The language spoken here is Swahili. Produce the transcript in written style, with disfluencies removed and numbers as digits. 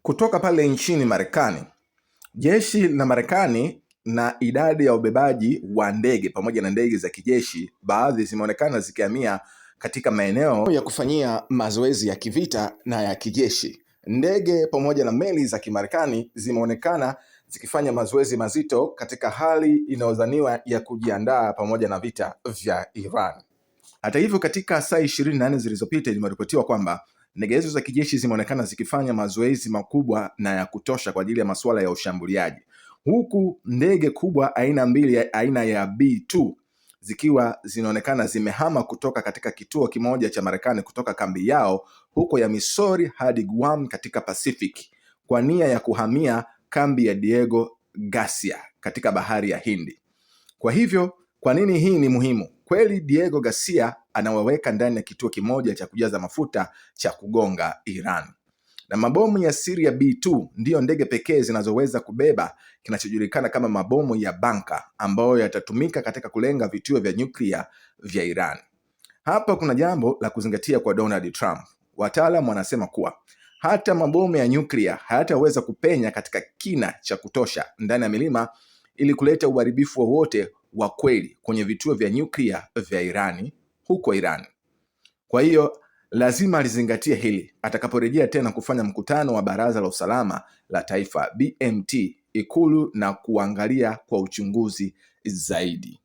Kutoka pale nchini Marekani, jeshi la Marekani na idadi ya ubebaji wa ndege pamoja na ndege za kijeshi, baadhi zimeonekana zikihamia katika maeneo ya kufanyia mazoezi ya kivita na ya kijeshi. Ndege pamoja na meli za Kimarekani zimeonekana zikifanya mazoezi mazito katika hali inayodhaniwa ya kujiandaa pamoja na vita vya Iran. Hata hivyo, katika saa 24 zilizopita imeripotiwa kwamba ndege hizo za kijeshi zimeonekana zikifanya mazoezi makubwa na ya kutosha kwa ajili ya masuala ya ushambuliaji, huku ndege kubwa aina ya B2 zikiwa zinaonekana zimehama kutoka katika kituo kimoja cha Marekani kutoka kambi yao huko ya Missouri hadi Guam katika Pacific kwa nia ya kuhamia kambi ya Diego Garcia katika bahari ya Hindi. Kwa hivyo, kwa nini hii ni muhimu? Kweli Diego Garcia anawaweka ndani ya kituo kimoja cha kujaza mafuta cha kugonga Iran. Na mabomu ya Syria B2 ndiyo ndege pekee zinazoweza kubeba kinachojulikana kama mabomu ya banka ambayo yatatumika katika kulenga vituo vya nyuklia vya Iran. Hapa kuna jambo la kuzingatia kwa Donald Trump. Wataalamu wanasema kuwa hata mabomu ya nyuklia hayataweza kupenya katika kina cha kutosha ndani ya milima ili kuleta uharibifu wowote wa kweli kwenye vituo vya nyuklia vya Irani huko Iran. Kwa hiyo lazima alizingatia hili atakaporejea tena kufanya mkutano wa Baraza la Usalama la Taifa BMT Ikulu na kuangalia kwa uchunguzi zaidi.